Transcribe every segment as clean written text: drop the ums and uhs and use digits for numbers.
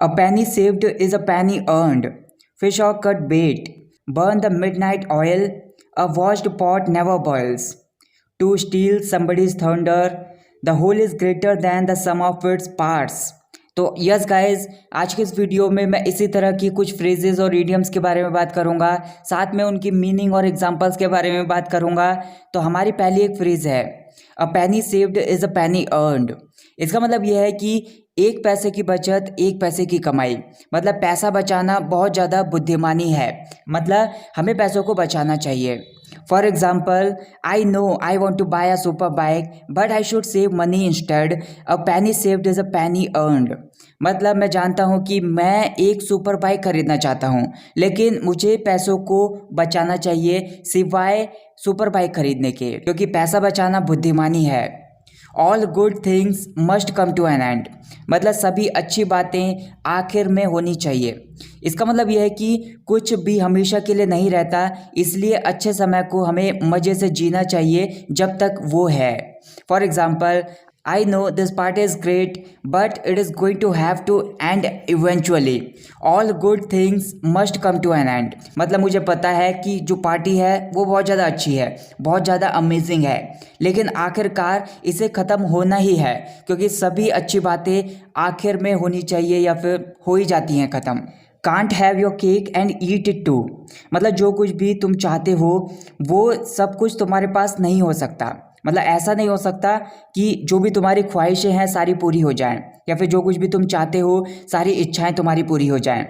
A penny saved is a penny earned. Fish or cut bait. Burn the midnight oil. A washed pot never boils. To steal somebody's thunder. The whole is greater than the sum of its parts. तो yes guys, आज के इस video में मैं इसी तरह की कुछ फ्रेजेस और इडियम्स के बारे में बात करूंगा, साथ में उनकी मीनिंग और एग्जांपल्स के बारे में बात करूंगा। तो हमारी पहली एक फ्रेज है, a penny saved is a penny earned. इसका मतलब यह है कि एक पैसे की बचत एक पैसे की कमाई, मतलब पैसा बचाना बहुत ज़्यादा बुद्धिमानी है, मतलब हमें पैसों को बचाना चाहिए। For example, I know I want to buy a super bike but I should save money instead. A penny saved is a penny earned. मतलब मैं जानता हूँ कि मैं एक सुपर बाइक खरीदना चाहता हूँ, लेकिन मुझे पैसों को बचाना चाहिए सिवाय सुपर बाइक खरीदने के, क्योंकि पैसा बचाना बुद्धिमानी है। All good things must come to an end, मतलब सभी अच्छी बातें आखिर में होनी चाहिए। इसका मतलब यह है कि कुछ भी हमेशा के लिए नहीं रहता, इसलिए अच्छे समय को हमें मज़े से जीना चाहिए जब तक वो है। For example, I know this party is great but it is going to have to end eventually. All good things must come to an end, मतलब मुझे पता है कि जो पार्टी है वो बहुत ज़्यादा अच्छी है, बहुत ज़्यादा अमेजिंग है, लेकिन आखिरकार इसे ख़त्म होना ही है, क्योंकि सभी अच्छी बातें आखिर में होनी चाहिए या फिर हो ही जाती हैं ख़त्म। Can't have your cake and eat it too, मतलब जो कुछ भी तुम चाहते हो वो सब कुछ तुम्हारे पास नहीं हो सकता। मतलब ऐसा नहीं हो सकता कि जो भी तुम्हारी ख्वाहिशें हैं सारी पूरी हो जाएं, या फिर जो कुछ भी तुम चाहते हो सारी इच्छाएं तुम्हारी पूरी हो जाएं।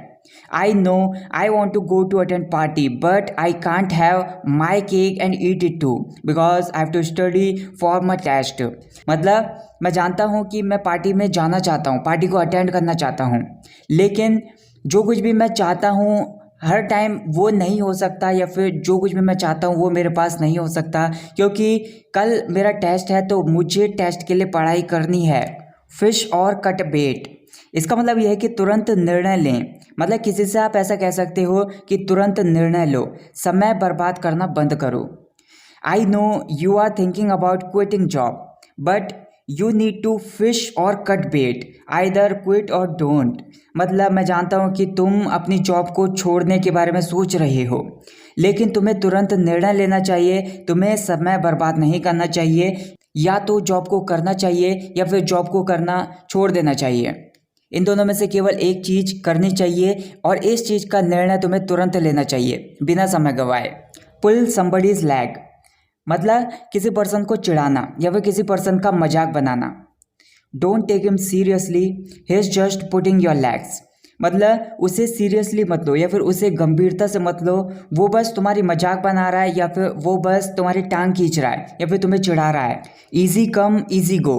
I know I want to go to attend party but I can't have my cake and eat it too because I have to study for my test. मतलब मैं जानता हूँ कि मैं पार्टी में जाना चाहता हूँ, पार्टी को अटेंड करना चाहता हूँ, लेकिन जो कुछ भी मैं चाहता हूँ हर टाइम वो नहीं हो सकता, या फिर जो कुछ भी मैं चाहता हूँ वो मेरे पास नहीं हो सकता, क्योंकि कल मेरा टेस्ट है तो मुझे टेस्ट के लिए पढ़ाई करनी है। फिश और कट बेट, इसका मतलब यह है कि तुरंत निर्णय लें। मतलब किसी से आप ऐसा कह सकते हो कि तुरंत निर्णय लो, समय बर्बाद करना बंद करो। I know you are thinking about quitting job but you need to fish or cut bait, either quit or don't. मतलब मैं जानता हूँ कि तुम अपनी जॉब को छोड़ने के बारे में सोच रहे हो, लेकिन तुम्हें तुरंत निर्णय लेना चाहिए, तुम्हें समय बर्बाद नहीं करना चाहिए। या तो जॉब को करना चाहिए या फिर जॉब को करना छोड़ देना चाहिए। इन दोनों में से केवल एक चीज़ करनी चाहिए, और इस चीज़ का निर्णय तुम्हें तुरंत लेना चाहिए बिना समय गंवाए। पुल समबडीज लैग, मतलब किसी पर्सन को चिढ़ाना या फिर किसी पर्सन का मजाक बनाना। Don't take him seriously, he is just putting your legs, मतलब उसे सीरियसली मत लो या फिर उसे गंभीरता से मत लो, वो बस तुम्हारी मजाक बना रहा है या फिर वो बस तुम्हारी टांग खींच रहा है या फिर तुम्हें चिढ़ा रहा है। ईजी कम ईजी गो,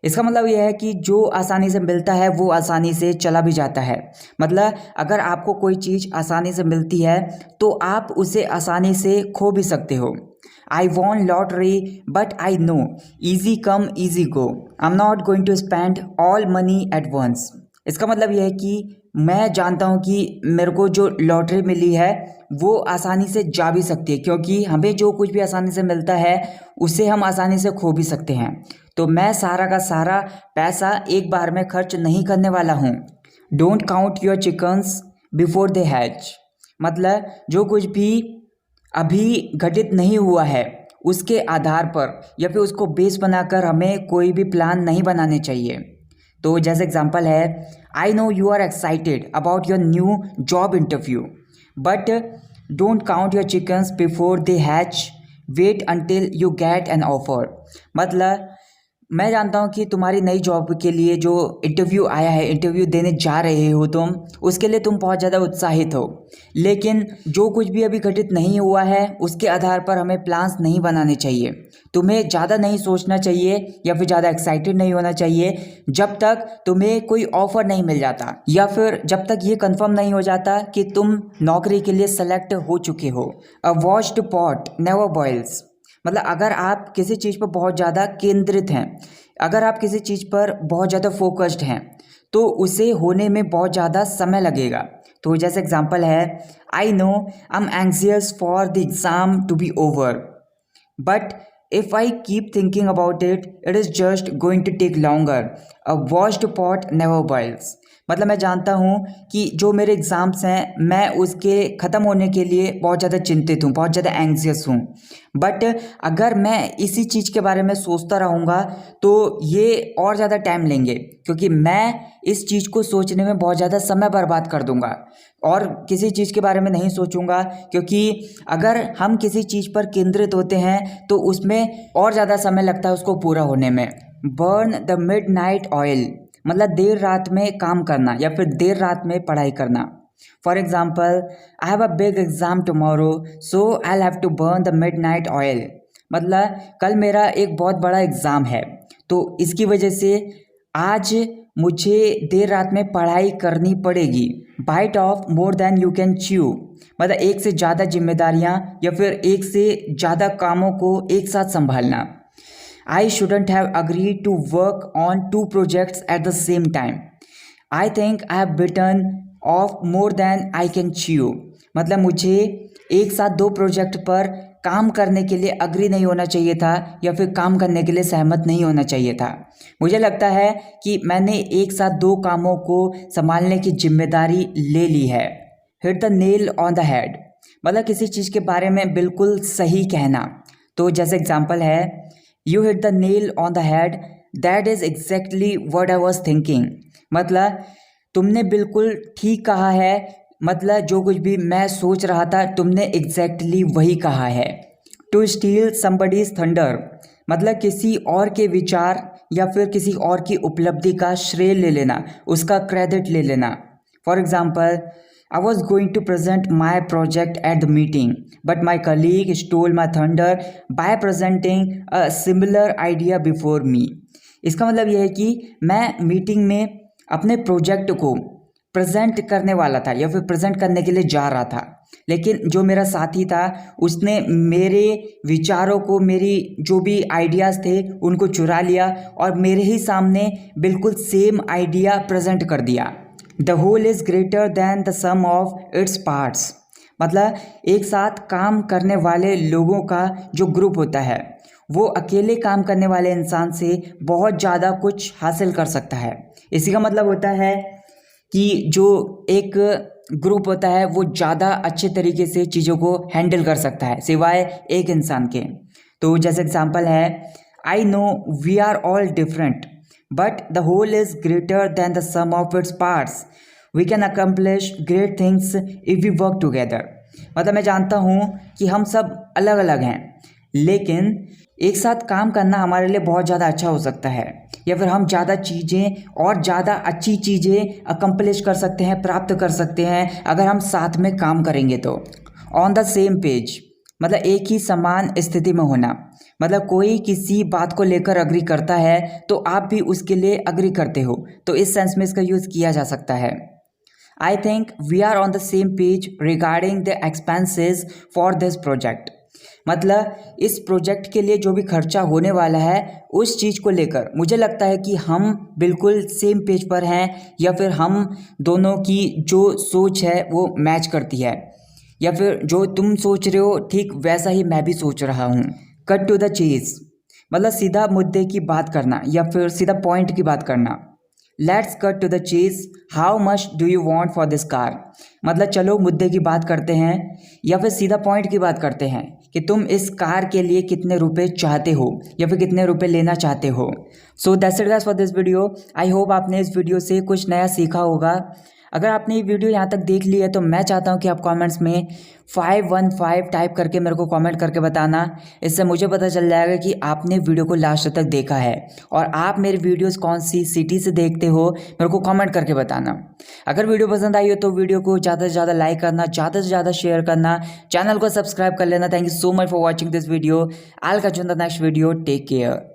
इसका मतलब यह है कि जो आसानी से मिलता है वो आसानी से चला भी जाता है। मतलब अगर आपको कोई चीज़ आसानी से मिलती है तो आप उसे आसानी से खो भी सकते हो। I want lottery but I know easy come easy go, I am not going to spend all money at once. इसका मतलब यह है कि मैं जानता हूँ कि मेरे को जो लॉटरी मिली है वो आसानी से जा भी सकती है, क्योंकि हमें जो कुछ भी आसानी से मिलता है उसे हम आसानी से खो भी सकते हैं। तो मैं सारा का सारा पैसा एक बार में खर्च नहीं करने वाला हूँ। Don't count your chickens before they hatch, मतलब जो कुछ भी अभी घटित नहीं हुआ है उसके आधार पर या फिर उसको बेस बनाकर हमें कोई भी प्लान नहीं बनाने चाहिए। तो जैसे एग्जांपल है, I know you are excited about your new job interview but don't count your chickens before they hatch, wait until you get an offer. मतलब मैं जानता हूँ कि तुम्हारी नई जॉब के लिए जो इंटरव्यू आया है, इंटरव्यू देने जा रहे हो तुम, उसके लिए तुम बहुत ज़्यादा उत्साहित हो, लेकिन जो कुछ भी अभी घटित नहीं हुआ है उसके आधार पर हमें प्लान्स नहीं बनाने चाहिए। तुम्हें ज़्यादा नहीं सोचना चाहिए या फिर ज़्यादा एक्साइटेड नहीं होना चाहिए जब तक तुम्हें कोई ऑफर नहीं मिल जाता, या फिर जब तक ये कंफर्म नहीं हो जाता कि तुम नौकरी के लिए सेलेक्ट हो चुके हो। अ वॉश्ड पॉट नेवर बॉइल्स, मतलब अगर आप किसी चीज़ पर बहुत ज़्यादा केंद्रित हैं, अगर आप किसी चीज़ पर बहुत ज़्यादा फोकस्ड हैं तो उसे होने में बहुत ज़्यादा समय लगेगा। तो जैसे एग्जांपल है, I know I am anxious for the exam to be over but if I keep thinking about it it is just going to take longer. A watched pot never boils, मतलब मैं जानता हूँ कि जो मेरे exams हैं मैं उसके ख़त्म होने के लिए बहुत ज़्यादा चिंतित हूँ, बहुत ज़्यादा एंग्जियस हूँ। बट अगर मैं इसी चीज़ के बारे में सोचता रहूँगा तो ये और ज़्यादा टाइम लेंगे, क्योंकि मैं इस चीज़ को सोचने में बहुत ज़्यादा समय बर्बाद कर दूँगा और किसी चीज़ के बारे में नहीं सोचूंगा। क्योंकि अगर हम किसी चीज़ पर केंद्रित होते हैं तो उसमें और ज़्यादा समय लगता है उसको पूरा होने में। Burn the midnight oil मतलब देर रात में काम करना या फिर देर रात में पढ़ाई करना। For example, I have a big exam tomorrow so I have to burn the midnight oil. मतलब कल मेरा एक बहुत बड़ा एग्ज़ाम है तो इसकी वजह से आज मुझे देर रात में पढ़ाई करनी पड़ेगी। Bite off more than you can chew मतलब एक से ज़्यादा जिम्मेदारियाँ या फिर एक से ज़्यादा कामों को एक साथ संभालना। I shouldn't have agreed to work on 2 projects at the same time. I think I have bitten off more than I can chew. मतलब मुझे एक साथ 2 प्रोजेक्ट पर काम करने के लिए अग्री नहीं होना चाहिए था या फिर काम करने के लिए सहमत नहीं होना चाहिए था। मुझे लगता है कि मैंने एक साथ 2 कामों को संभालने की जिम्मेदारी ले ली है। Hit the nail on the head मतलब किसी चीज़ के बारे में बिल्कुल सही कहना। तो जैसे एग्जाम्पल है, You hit the nail on the head. That is exactly what I was thinking. मतलब तुमने बिल्कुल ठीक कहा है, मतलब जो कुछ भी मैं सोच रहा था तुमने exactly वही कहा है। To steal somebody's thunder मतलब किसी और के विचार या फिर किसी और की उपलब्धि का श्रेय ले लेना, उसका क्रेडिट ले लेना। For example, I was going to present my project at the meeting, but my colleague stole my thunder by presenting a similar idea before me. इसका मतलब यह है कि मैं मीटिंग में अपने प्रोजेक्ट को प्रेजेंट करने वाला था या फिर प्रेजेंट करने के लिए जा रहा था, लेकिन जो मेरा साथी था उसने मेरे विचारों को, मेरी जो भी आइडियाज़ थे उनको चुरा लिया और मेरे ही सामने बिल्कुल सेम आइडिया प्रेजेंट कर दिया। The whole is greater than the sum of its parts मतलब एक साथ काम करने वाले लोगों का जो ग्रुप होता है वो अकेले काम करने वाले इंसान से बहुत ज़्यादा कुछ हासिल कर सकता है। इसी का मतलब होता है कि जो एक ग्रुप होता है वो ज़्यादा अच्छे तरीके से चीज़ों को हैंडल कर सकता है सिवाय एक इंसान के। तो जैसे एग्जांपल है, I know we are all different but the whole is greater than the sum of its parts. We can accomplish great things if we work together. मतलब मैं जानता हूँ कि हम सब अलग अलग हैं, लेकिन एक साथ काम करना हमारे लिए बहुत ज़्यादा अच्छा हो सकता है या फिर हम ज़्यादा चीज़ें और ज़्यादा अच्छी चीज़ें अकम्प्लिश कर सकते हैं, प्राप्त कर सकते हैं अगर हम साथ में काम करेंगे तो। ऑन द सेम पेज मतलब एक ही समान स्थिति में होना मतलब कोई किसी बात को लेकर अग्री करता है तो आप भी उसके लिए अग्री करते हो, तो इस सेंस में इसका यूज़ किया जा सकता है। I think we are on the same page regarding the expenses for this project मतलब इस प्रोजेक्ट के लिए जो भी खर्चा होने वाला है उस चीज़ को लेकर मुझे लगता है कि हम बिल्कुल सेम पेज पर हैं या फिर हम दोनों की जो सोच है वो मैच करती है या फिर जो तुम सोच रहे हो ठीक वैसा ही मैं भी सोच रहा हूँ। कट टू द चेज मतलब सीधा मुद्दे की बात करना या फिर सीधा पॉइंट की बात करना। Let's cut to the chase, how much do you want for this car मतलब चलो मुद्दे की बात करते हैं या फिर सीधा पॉइंट की बात करते हैं कि तुम इस कार के लिए कितने रुपए चाहते हो या फिर कितने रुपए लेना चाहते हो। So that's it guys for this video. I hope आपने इस वीडियो से कुछ नया सीखा होगा। अगर आपने ये वीडियो यहाँ तक देख ली है तो मैं चाहता हूँ कि आप कमेंट्स में 515 टाइप करके मेरे को कमेंट करके बताना। इससे मुझे पता चल जाएगा कि आपने वीडियो को लास्ट तक देखा है और आप मेरे वीडियोस कौन सी सिटी से देखते हो मेरे को कमेंट करके बताना। अगर वीडियो पसंद आई हो तो वीडियो को ज़्यादा से ज़्यादा लाइक करना, ज़्यादा से ज़्यादा शेयर करना, चैनल को सब्सक्राइब कर लेना। Thank you so much for watching this video. I will catch you in the next video. Take care.